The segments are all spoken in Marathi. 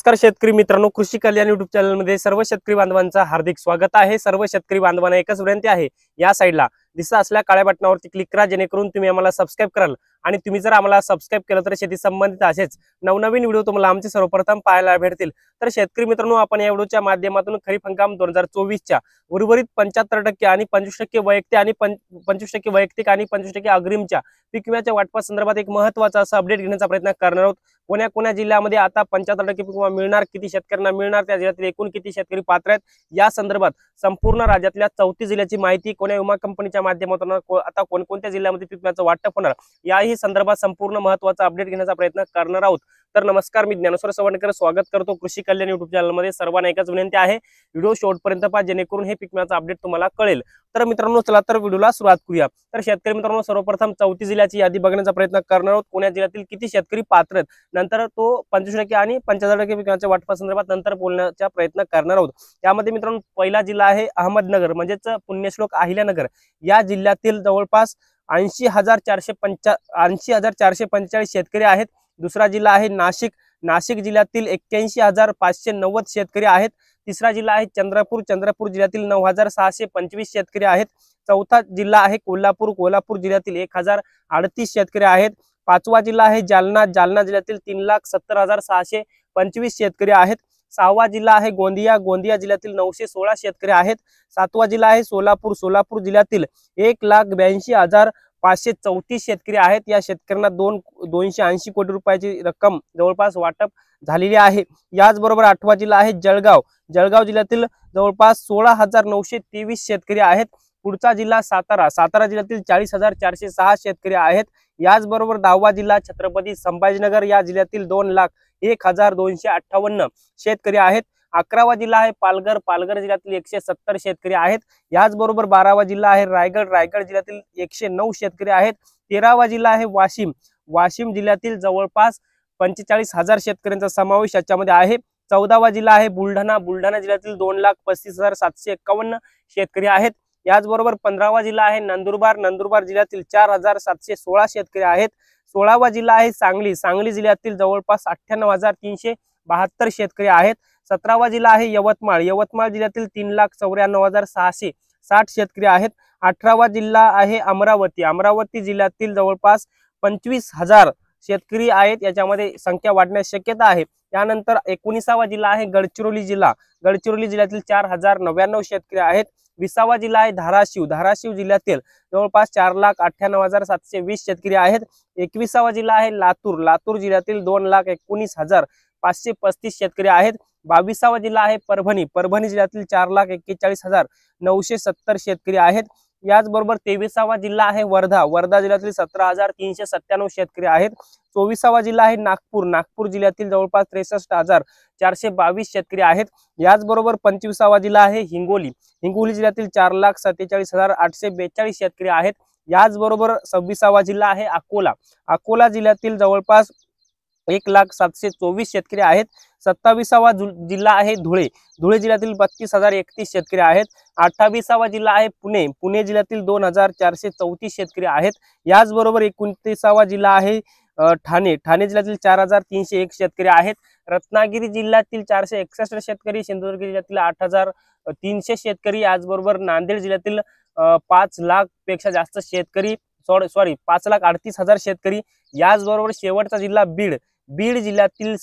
नमस्कार शेतकरी मित्रांनो, कृषी कल्याण YouTube चॅनल मध्ये सर्व शेतकरी बांधवांचा हार्दिक स्वागत आहे। सर्व शेतकरी बांधवांना एकच विनंती आहे, या साइडला दिसत असलेल्या काळ्या बटनावरती क्लिक करा, जेणेकरून तुम्ही आम्हाला सबस्क्राइब कराल। आणि तुम्ही जर आम्हाला सबस्क्राइब केलं तर शेती संबंधित असेच नवनवीन व्हिडिओ तुम्हाला आमचे सर्वप्रथम पाहायला भेटतील। तर शेतकरी मित्रांनो, आपण या व्हिडिओच्या माध्यमातून खरीप हंगाम 2024 च्या उर्वरित 75% आणि 25% वैयक्तिक आणि 25% वैयक्तिक आणि 25% अग्रिमच्या पीक विम्याच्या वाटपा संदर्भात एक महत्त्वाचा असा अपडेट घेण्याचा प्रयत्न करणार आहोत। कोण्या जिल्ह्यामध्ये आता 75% पीक विमा मिळणार, किती शेतकऱ्यांना मिळणार, त्या जिल्ह्यातील एकूण किती शेतकरी पात्र आहेत, या संदर्भात संपूर्ण राज्यातल्या 34 जिल्ह्याची माहिती, कोण्या विमा कंपनीच्या माध्यमातून आता कोणकोणत्या जिल्ह्यामध्ये पीक विम्याचं वाटप होणार, याही संदर्भात संपूर्ण महत्त्वाचा अपडेट घेण्याचा प्रयत्न करणार आहोत। तर नमस्कार, मी ज्ञानेश्वर सवंडकर स्वागत करतो कृषी कल्याण YouTube चॅनल मध्ये। सर्वांना एकच विनंती आहे, व्हिडिओ शेवटपर्यंत पहा, जेणेकरून हे पीक विम्याचा अपडेट तुम्हाला कळेल। तर मित्रांनो, चला तर व्हिडिओला सुरुवात करूया। तर शेतकरी मित्रांनो, सर्वप्रथम 34 जिल्ह्याची यादी बघण्याचा प्रयत्न करणार आहोत। कोण्या जिल्ह्यातील किती शेतकरी पात्र आहेत, नंतर तो 25% आणि 75% पीक विम्याच्या वाटपा संदर्भात नंतर बोलण्याचा प्रयत्न करणार आहोत। त्यामध्ये मित्रांनो, पहिला जिल्हा आहे अहमदनगर, म्हणजेच पुण्यश्लोक अहिल्यानगर। या जिल्ह्यातील जवळपास 80,445 शेतकरी आहेत। दुसरा जिल्हा आहे नाशिक, नाशिक जिल्ह्यातील 81,590 शेतकरी आहेत। तिसरा जिल्हा आहे चंद्रपूर, चंद्रपूर जिल्ह्यातील 9,625 शेतकरी आहेत। चौथा जिल्हा आहे कोल्हापूर, कोल्हापूर जिल्ह्यातील 1,038 शेतकरी आहेत। पाचवा जिल्हा आहे जालना, जालना जिल्ह्यातील 3,70,625 शेतकरी आहेत। सहावा जिल्हा आहे गोंदिया, गोंदिया जिल्ह्यातील 916 शेतकरी आहेत। सातवा जिल्हा आहे सोलापूर, सोलापूर जिल्ह्यातील 1,82,534 शेतकरी आहेत। या शेतकऱ्यांना 280 कोटी रुपयाची रक्कम जवळपास वाटप झालेली आहे। याचबरोबर आठवा जिल्हा आहे जळगाव, जळगाव जिल्ह्यातील जवळपास 16,923 शेतकरी आहेत। पुढचा जिल्हा सातारा, सातारा जिल्ह्यातील 40,406 शेतकरी आहेत। याचबरोबर 10वा जिल्हा छत्रपती संभाजीनगर, या जिल्ह्यातील 2,01,258 शेतकरी आहेत। 11वा जिल्हा आहे पालघर, पालघर जिल्ह्यातील 170 शेतकरी आहेत। याचबरोबर 12वा जिल्हा आहे रायगड, रायगड जिल्ह्यातील 109 शेतकरी आहेत। 13वा जिल्हा आहे वाशिम, वाशिम जिल्ह्यातील जवळपास 45,000 शेतकऱ्यांचा समावेश याच्यामध्ये आहे। 14वा जिल्हा आहे बुलढाणा, बुलढाणा जिल्ह्यातील 2,35,751 शेतकरी आहेत। याचबरोबर 15वा जिल्हा आहे नंदुरबार, नंदुरबार जिल्ह्यातील 4,716 शेतकरी आहेत। 16वा जिल्हा आहे सांगली, सांगली जिल्ह्यातील जवळपास 98,372 शेतकरी आहेत। 17वा जिल्हा आहे यवतमाळ, यवतमाळ जिल्ह्यातील 3,94,660 शेतकरी आहेत। 18वा जिल्हा आहे अमरावती, अमरावती जिल्ह्यातील जवळपास 25,000 शेतकरी आहेत। याच्यामध्ये संख्या वाढण्याची शक्यता आहे। त्यानंतर 19वा जिल्हा आहे गडचिरोली जिल्हा, गडचिरोली जिल्ह्यातील 4,099 शेतकरी आहेत। 20वा जिल्हा आहे धाराशिव, धाराशिव जिल्ह्यातील जवळपास 4,98,720 शेतकरी आहेत। 21वा जिल्हा आहे लातूर, लातूर जिल्ह्यातील 2,41,535 शेतकरी आहेत। 22वा जिल्हा आहे परभणी, परभणी जिल्ह्यातील 4,41,970 शेतकरी आहेत। याचबरोबर 23वा जिल्हा आहे वर्धा, वर्धा जिल्ह्यातील 17,397 शेतकरी आहेत। 24वा जिल्हा आहे नागपूर, नागपूर जिल्ह्यातील जवळपास 63,422 शेतकरी आहेत। याचबरोबर 25वा जिल्हा आहे हिंगोली, हिंगोली जिल्ह्यातील 4,47,842 शेतकरी आहेत। याचबरोबर 26वा जिल्हा आहे अकोला, अकोला जिल्ह्यातील जवळपास 1,724 शेतकरी आहेत। 27वा जिल्हा आहे धुळे, धुळे जिल्ह्यातील 32,031 शेतकरी आहेत। 28वा जिल्हा आहे पुणे, पुणे जिल्ह्यातील 2,434 शेतकरी आहेत। याचबरोबर 29वा जिल्हा आहे ठाणे, ठाणे जिल्ह्यातील 4,301 शेतकरी आहेत। रत्नागिरी जिल्ह्यातील 461 शेतकरी, सिंधुदुर्ग जिल्ह्यातील 8,300 शेतकरी। याचबरोबर नांदेड जिल्ह्यातील 5 लाख पेक्षा जास्त शेतकरी, 5,38,000 शेतकरी। याचबरोबर शेवटचा जिल्हा बीड, बीड जिल्ह्यातील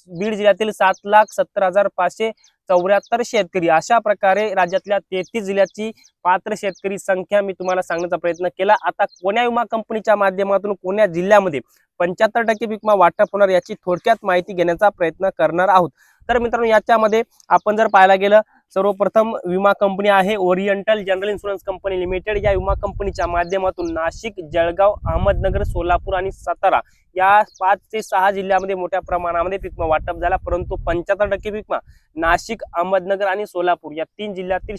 बीड जिल्ह्यातील 7,70,574 शेतकरी। अशा प्रकारे राज्यातल्या 33 जिल्ह्याची पात्र शेतकरी संख्या मी तुम्हाला सांगण्याचा प्रयत्न केला। आता कोण्या विमा कंपनीच्या माध्यमातून कोण्या जिल्ह्यामध्ये 75% पीक विमा वाटप होणार, याची थोडक्यात माहिती घेण्याचा प्रयत्न करणार आहोत। तर मित्रांनो, याच्यामध्ये आपण जर पाहायला गेलं, सर्वप्रथम विमा कंपनी आहे oriental general insurance company limited. या विमा कंपनीच्या माध्यमातून नाशिक, जळगाव, अहमदनगर, सोलापूर आणि सातारा या 5 ते 6 जिल्ह्यामध्ये मोठ्या प्रमाणामध्ये पीक विमा वाटप झाला। परंतु 75% पीक विमा नाशिक, अहमदनगर आणि सोलापूर या 3 जिल्ह्यातील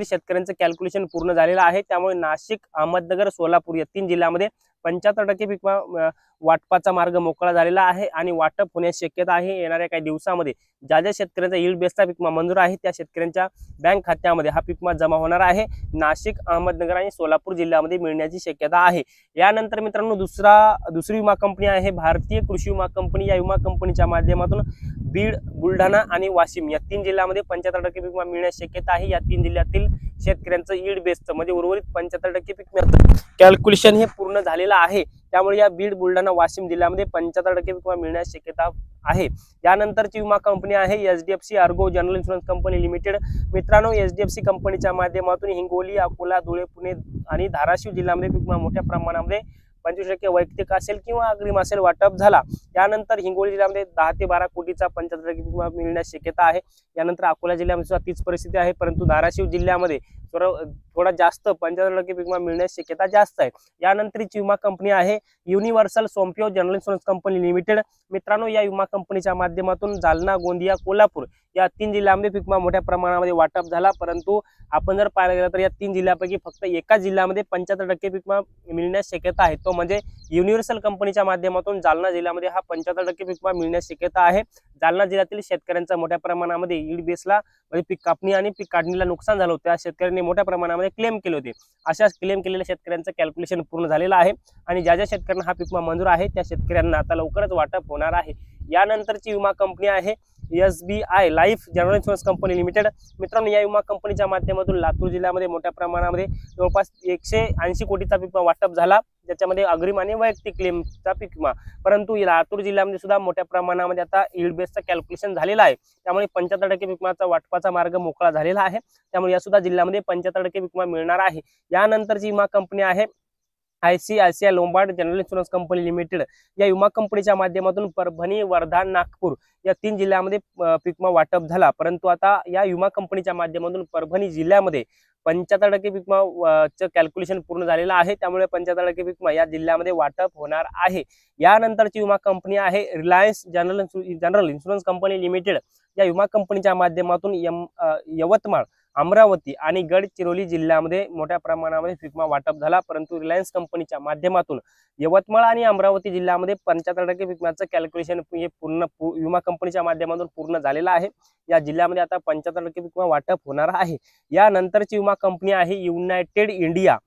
शेतकऱ्यांचं कॅल्क्युलेशन पूर्ण झालेलं आहे। त्यामुळे नाशिक, अहमदनगर, सोलापूर या 3 जिल्ह्यामध्ये 75% पीक विमा वाटपाचा मार्ग मोकळा झालेला आहे आणि वाटप होण्याची शक्यता आहे येणाऱ्या काही दिवसामध्ये. ज्या ज्या शेतकऱ्यांचा यील्ड बेसचा पीक विमा मंजूर आहे त्या शेतकऱ्यांच्या बँक खात्यामध्ये हा पीक विमा जमा होणार आहे. नाशिक, अहमदनगर आणि सोलापूर जिल्ह्यामध्ये मिळण्याची शक्यता आहे. यानंतर मित्रांनो दुसरी विमा कंपनी आहे भारतीय कृषी विमा कंपनी. या विमा कंपनीच्या माध्यमातून बीड, बुलढाणा आणि वाशिम या 3 जिल्ह्यामध्ये 75% पीक विमा मिळण्याची शक्यता आहे. या 3 जिल्ह्यातील शेतकऱ्यांचं यील्ड बेसचं म्हणजे उर्वरित 75% पीक विम्याचं कॅल्क्युलेशन हे पूर्ण झालेलं आहे. त्यामुळे या बीड, बुलढाणा, वाशिम जिल्ह्यामध्ये 75% पीक विमा मिळण्याची शक्यता आहे. यानंतरची विमा कंपनी आहे HDFC Ergo general insurance company limited. मित्रांनो, HDFC कंपनीच्या माध्यमातून हिंगोली, अकोला, धुळे, पुणे आणि धाराशिव जिल्ह्यामध्ये पीक विमा मोठ्या प्रमाणामध्ये 25% वैयक्तिक असेल किंवा अग्रिम असेल वाटप झाला. यानंतर हिंगोली जिल्ह्यामध्ये 10 ते 12 कोटीचा 75% पीक विमा मिळण्याची शक्यता आहे. यानंतर अकोला जिल्ह्यामध्ये सुद्धा तीच परिस्थिती आहे, परंतु धाराशिव जिल्ह्यामध्ये थोडा जास्त 75% पीक विमा मिळण्याची शक्यता जास्त आहे. यानंतरची विमा कंपनी आहे universal Sompo general insurance company limited. मित्रांनो, या विमा कंपनीच्या माध्यमातून जालना, गोंदिया, कोल्हापूर या 3 जिल्ह्यामध्ये पीक विमा मोठ्या प्रमाणामध्ये वाटप झाला. परंतु आपण जर पाहायला गेलं तर या 3 जिल्ह्यापैकी फक्त एका जिल्ह्यामध्ये 75% पीक विमा मिळण्याची शक्यता आहे, तो म्हणजे युनिव्हर्सल कंपनीच्या माध्यमातून जालना जिल्ह्यामध्ये हा 75% पीक विमा मिळण्याची शक्यता आहे. जालना जिल्ह्यातील शेतकऱ्यांचा मोठ्या प्रमाणामध्ये यील्ड बेसला म्हणजे पीक कापणी आणि पीक काढणीला नुकसान झालं होतं. त्या शेतकऱ्यांनी मोठ्या प्रमाणामध्ये क्लेम केले होते. अशा क्लेम केलेल्या शेतकऱ्यांचं कॅल्क्युलेशन पूर्ण झालेलं आहे आणि ज्या ज्या शेतकऱ्यांना हा पीक विमा मंजूर आहे त्या शेतकऱ्यांना आता लवकरच वाटप होणार आहे. यानंतरची विमा कंपनी आहे SBI life general insurance company limited. मित्रांनो, या विमा कंपनीच्या माध्यमातून लातूर जिल्ह्यामध्ये मोठ्या प्रमाणामध्ये जवळपास 180 कोटीचा पीक विमा वाटप झाला, ज्याच्यामध्ये अग्रिम आणि वैयक्तिक क्लेमचा पीक विमा. परंतु लातूर जिल्ह्यामध्ये सुद्धा मोठ्या प्रमाणामध्ये आता यील्ड बेसचं कॅल्क्युलेशन झालेलं आहे. त्यामुळे 75% पीक विमाचा वाटपाचा मार्ग मोकळा झालेला आहे. त्यामुळे या सुद्धा जिल्ह्यामध्ये 75% पीक विमा मिळणार आहे. यानंतरची विमा कंपनी आहे ICICI Lombard general insurance company limited. या विमा कंपनीच्या माध्यमातून परभणी, वर्धा, नागपूर या 3 जिल्ह्यामध्ये पीक विमा वाटप झाला. परंतु आता या विमा कंपनीच्या माध्यमातून परभणी जिल्ह्यामध्ये 75% पीक विमाचं कॅल्क्युलेशन पूर्ण झालेलं आहे. त्यामुळे 75% पीक विमा या जिल्ह्यामध्ये वाटप होणार आहे. यानंतरची विमा कंपनी आहे Reliance general insurance company limited. या विमा कंपनीच्या माध्यमातून यवतमाळ, अमरावती आणि गडचिरोली जिल्ह्यामध्ये मोठ्या प्रमाणामध्ये पीक विमा वाटप झाला. परंतु रिलायन्स कंपनीच्या माध्यमातून यवतमाळ आणि अमरावती जिल्ह्यामध्ये 75% पीक विम्याचं कॅल्क्युलेशन हे पूर्ण विमा कंपनीच्या माध्यमातून पूर्ण झालेलं आहे. या जिल्ह्यामध्ये आता 75% पीक विमा वाटप होणार आहे. यानंतरची विमा कंपनी आहे United India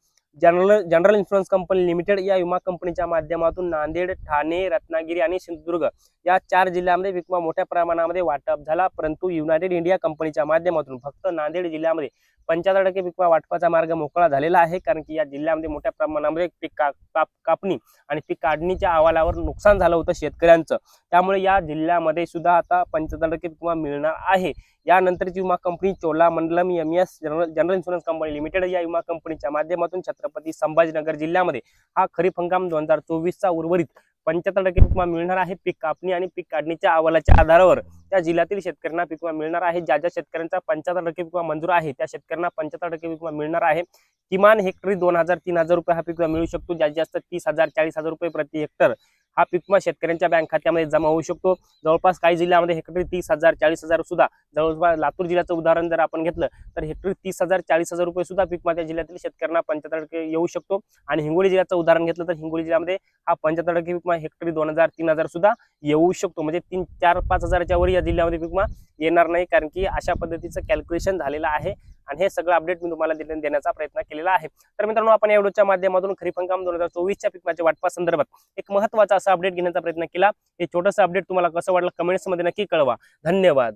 general insurance company limited. या विमा कंपनीच्या माध्यमातून नांदेड, ठाणे, रत्नागिरी आणि सिंधुदुर्ग या 4 जिल्ह्यामध्ये पीक विमा मोठ्या प्रमाणामध्ये वाटप झाला. परंतु युनायटेड इंडिया कंपनीच्या माध्यमातून फक्त नांदेड जिल्ह्यामध्ये 75% पीक विमा वाटपाचा मार्ग मोकळा झालेला आहे, कारण की या जिल्ह्यामध्ये मोठ्या प्रमाणामध्ये पीक कापणी आणि पीक काढणीच्या अहवालावर नुकसान झालं होतं शेतकऱ्यांचं. त्यामुळे या जिल्ह्यामध्ये सुद्धा आता 75% पीक विमा मिळणार आहे. यानंतरची विमा company Cholamandalam MS general insurance company limited. या विमा कंपनीच्या माध्यमातून छत्रपती संभाजीनगर जिल्ह्यामध्ये हा खरीप हंगाम 2024चा उर्वरित 75% पीक विमा मिळणार आहे. पीक कापणी आणि पीक काढणीच्या अहवालाच्या आधारावर त्या जिल्ह्यातील शेतकऱ्यांना पीक विमा मिळणार आहे. ज्या ज्या शेतकऱ्यांचा 75% पीक विमा मंजूर आहे त्या शेतकऱ्यांना 75% पीक विमा मिळणार आहे. किमान हेक्टरी 2000-3000 रुपये हा पीक विमा मिळू शकतो. जास्तीत जास्त 30,000-40,000 रुपये प्रति हेक्टर हा पीक विमा शेतकऱ्यांच्या बँक खात्यामध्ये जमा होऊ शकतो. जवळपास काही जिल्ह्यामध्ये हेक्टरी 30,000-40,000 सुद्धा, जवळपास लातूर जिल्ह्याचं उदाहरण जर आपण घेतलं तर हेक्टरी 30,000-40,000 रुपये सुद्धा पीक विमा त्या जिल्ह्यातील शेतकऱ्यांना 75% येऊ शकतो. आणि हिंगोली जिल्ह्याचं उदाहरण घेतलं तर हिंगोली जिल्ह्यामध्ये हा 75% पीक विमा हेक्टरी 2000-3000 सुद्धा येऊ शकतो. म्हणजे 3-4-5,000च्या वर या जिल्ह्यामध्ये पीक विमा येणार नाही, कारण की अशा पद्धतीचं कॅल्क्युलेशन झालेलं आहे. आणि हे सगळं अपडेट मी तुम्हाला देण्याचा प्रयत्न केलेला आहे. तर मित्रांनो, आपण या व्हिडिओच्या माध्यमातून खरीप हंगाम 2024च्या पीक विम्याच्या वाटपा संदर्भात एक महत्त्वाचा असा अपडेट घेण्याचा प्रयत्न केला. हे छोटंसं अपडेट तुम्हाला कसं वाटलं कमेंट्स मध्ये नक्की कळवा. धन्यवाद.